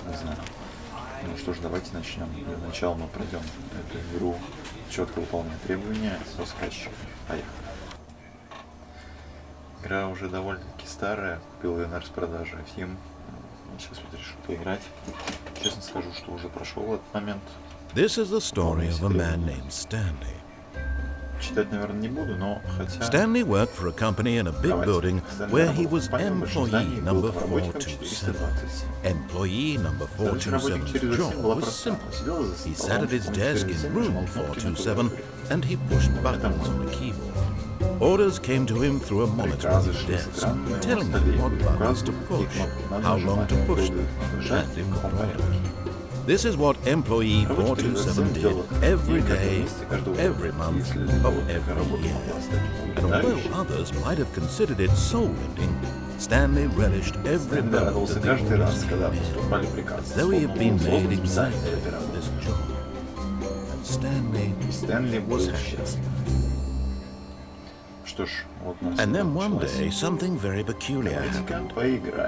Не знаю. Ну что ж, давайте начнем. Для начала мы пройдем эту игру, четко выполняя требования со скаччика. Поехали. Игра уже довольно-таки старая, купил ее на распродаже Афим. Сейчас вот решил поиграть. Честно скажу, что уже прошел этот момент. This is the story of a man named Stanley. Читать, наверное, не буду, но хотя... Stanley worked for a company in a big building where he was employee number 427. Employee number 427's job was simple. He sat at his desk in room 427 and he pushed buttons on a keyboard. Orders came to him through a monitor on his desk, telling him what buttons to push, how long to push them, and in what order. This is what employee 427 did every day, every month, of every year. And although others might have considered it soul-rending, Stanley relished every moment that the orders came in, as though he had been made exactly for this job. And Stanley was happy. And then one day, something very peculiar happened.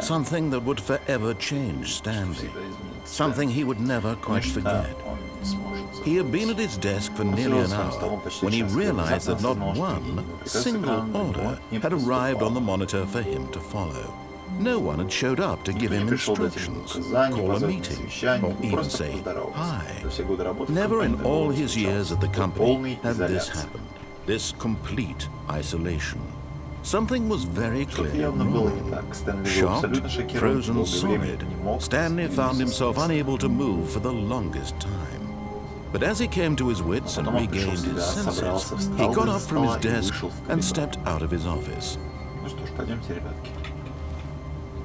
Something that would forever change Stanley. Something he would never quite forget. He had been at his desk for nearly an hour when he realized that not one single order had arrived on the monitor for him to follow. No one had showed up to give him instructions, call a meeting, or even say hi. Never in all his years at the company had this happened. This complete isolation. Something was very clearly wrong. Shocked, frozen solid, Stanley found himself unable to move for the longest time. But as he came to his wits and regained his senses, he got up from his desk and stepped out of his office. Ну что ж, пойдемте, ребятки.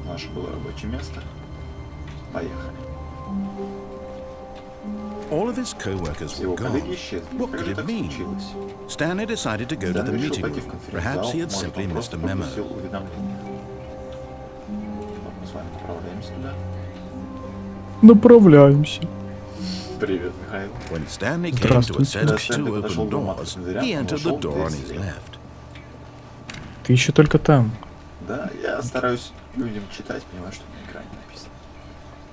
Наше было рабочее место. Поехали. All of his co-workers were gone. What could it mean? Stanley decided to go to the meeting room. Perhaps he had simply missed a memo. Направляемся. Привет, Михаил. When Stanley came to a set of two open doors, he entered the door on his left. Ты еще только там. Да, я стараюсь людям читать, понимаю, что на экране написано.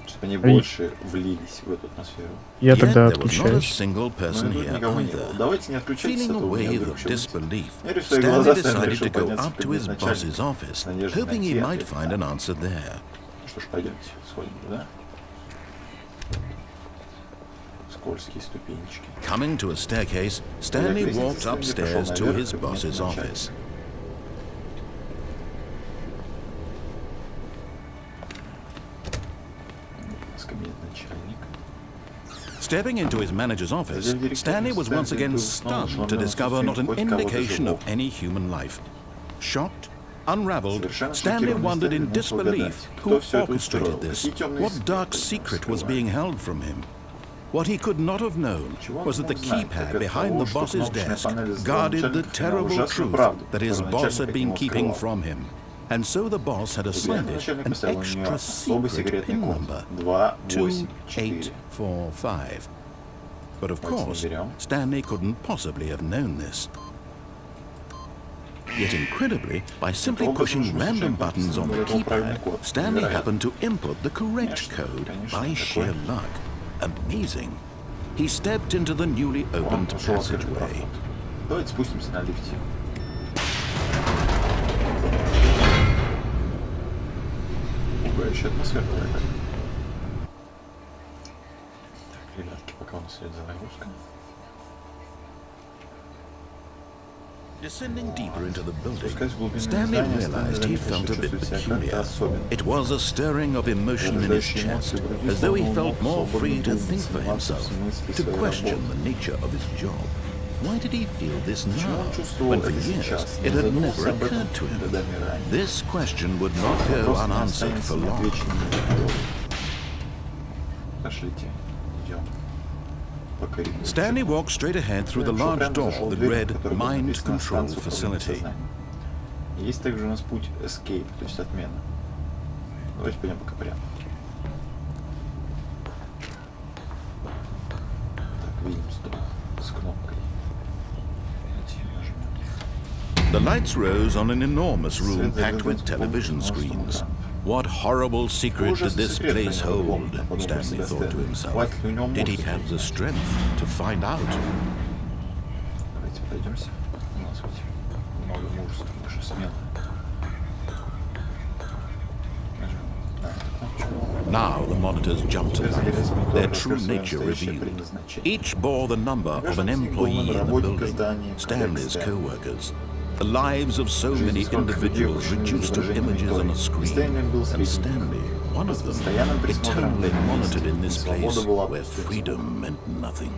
Чтобы они больше влились в эту атмосферу. Я тогда Yet there was not a отключаюсь. single person here either. Давайте не отключайтесь, Feeling а a то у меня wave вдруг of все disbelief, Я свои Stanley глаза, decided решил to go подняться up к to his начальнику. boss's office, Надежда hoping he найти might ответ, find да. an answer there. Что ж, пойдемте, сходим, да? Скользкие ступенечки. Coming to a staircase, Stanley walked upstairs to his boss's office. Кабинет начальник. Stepping into his manager's office, Stanley was once again stunned to discover not an indication of any human life. Shocked, unraveled, Stanley wondered in disbelief who orchestrated this, what dark secret was being held from him. What he could not have known was that the keypad behind the boss's desk guarded the terrible truth that his boss had been keeping from him. And so the boss had assigned it an extra secret PIN number, 2845. But of course, Stanley couldn't possibly have known this. Yet incredibly, by simply pushing random buttons on the keypad, Stanley happened to input the correct code by sheer luck. Amazing. He stepped into the newly opened passageway. Давайте спустимся на лифте. Пугающая атмосфера такая. Так, ребятки, пока у нас идет загрузка. Descending deeper into the building, Stanley realized he felt a bit peculiar. It was a stirring of emotion in his chest, as though he felt more free to think for himself, to question the nature of his job. Why did he feel this now, when for years it had never occurred to him? This question would not go unanswered for long. Пошлите, идем. Stanley walked straight ahead through the large door that read Mind Control Facility. Есть также у нас путь Escape, то есть отмена. Давайте пойдем пока прямо. Так, видим стол с кнопкой. The lights rose on an enormous room packed with television screens. What horrible secret did this place hold? Stanley thought to himself. Did he have the strength to find out? Давайте пройдемся. У нас хоть много мужества, уже смело. Now the monitors jumped to life, their true nature revealed. Each bore the number of an employee in the building, Stanley's co-workers. The lives of so many individuals reduced to images on a screen, and Stanley, one of them, eternally monitored in this place where freedom meant nothing.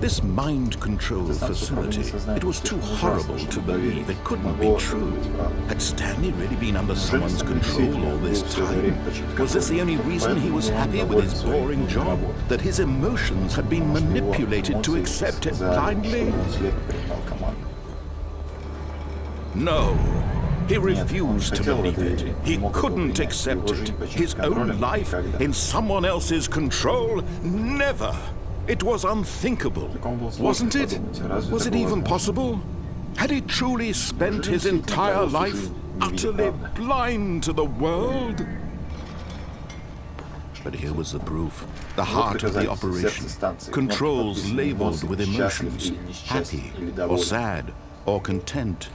This mind control facility, it was too horrible to believe. It couldn't be true. Had Stanley really been under someone's control all this time? Was this the only reason he was happy with his boring job? That his emotions had been manipulated to accept it blindly? No. He refused to believe it. He couldn't accept it. His own life in someone else's control? Never. It was unthinkable, wasn't it? Was it even possible? Had he truly spent his entire life utterly blind to the world? But here was the proof, the heart of the operation. Controls labeled with emotions, happy or sad or content.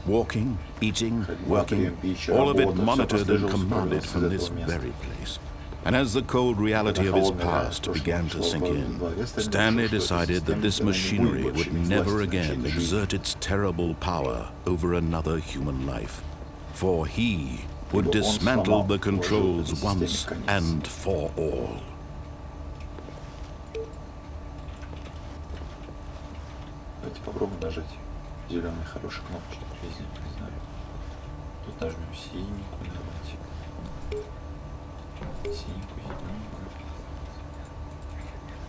Walking, eating, working, all of it monitored and commanded from this very place. And as the cold reality of his past began to sink in, Stanley decided that this machinery would never again exert its terrible power over another human life. For he would dismantle the controls once and for all. Давайте попробуем нажать зеленые хорошие кнопочки везде, не знаю. Тут нажмем синенькую, давайте. Синенькую, зелененькую.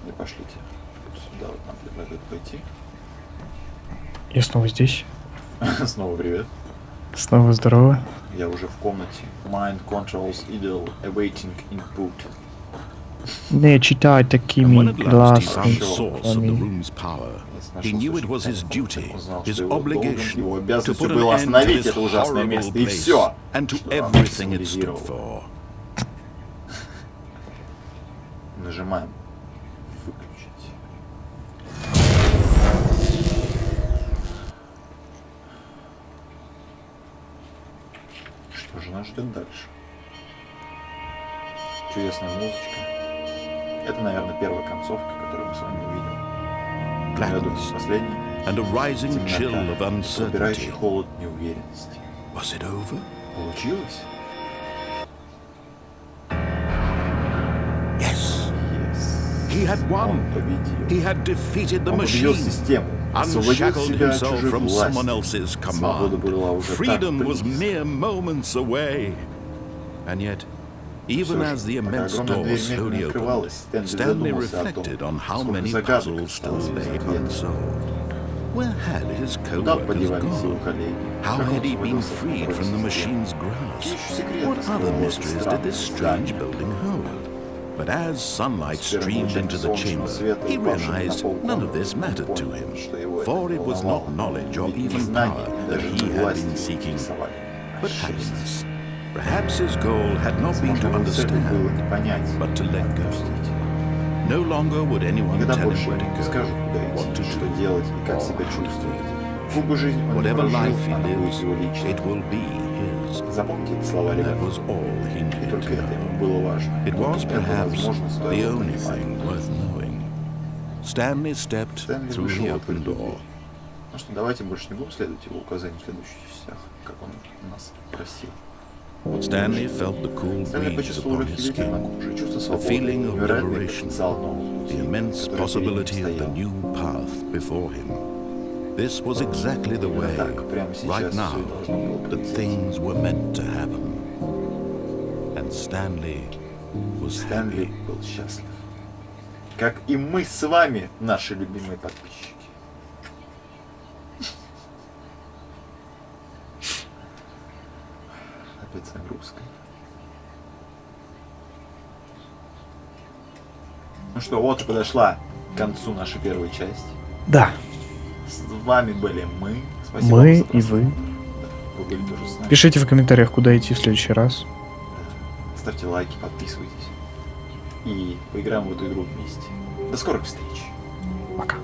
И пошлите. Сюда вот нам предлагают пойти. Я снова здесь. Снова привет. Снова здорово. Я уже в комнате. Mind controls idle, awaiting input. Не читай такими глазами. He knew it was his duty, his obligation, to put было an end to остановить this это ужасное horrible место, и place все. and to everything it stood for. Нажимаем выключить. Что же нас ждет дальше? Чудесная музычка. Это, наверное, первая концовка, которую мы с вами увидим. Blackness and a rising chill of uncertainty. Холод неуверенности. Was it over? Получилось? Yes. Yes. He had won. Он победил. He had defeated the Он победил machine, систему. Освободил unshackled себя от himself чужих from someone властей. else's Свобода command. была уже так Freedom was близко. mere moments away. And yet, even as the immense door slowly opened, Stanley reflected on how many puzzles still lay unsolved. Where had his co-workers gone? How had he been freed from the machine's grasp? What other mysteries did this strange building hold? But as sunlight streamed into the chamber, he realized none of this mattered to him, for it was not knowledge or even power that he had been seeking, but happiness. Perhaps his goal had not been to understand, but to let go. No longer would anyone tell him where to go, what to do, or how to feel. Whatever life he lives, it will be his. That was all he needed to know. It was perhaps the only thing worth knowing. Stanley stepped through the open door. Ну что, давайте больше не будем следовать его указаниям в следующих частях, как он нас просил. Stanley felt the cool breeze upon his skin, the feeling of liberation, the immense possibility of the new path before him. This was exactly the way, right now, that things were meant to happen. And Stanley was happy. Был счастлив. Как и мы с вами, наши любимые подписчики. Опять загрузка. Ну что, вот и подошла к концу наша первая часть. Да, С вами были мы. Спасибо мы вам за и просмотр. вы. Да, вы были тоже с нами. Пишите в комментариях, куда идти в следующий раз. Ставьте лайки, подписывайтесь. И поиграем в эту игру вместе. До скорых встреч. Пока.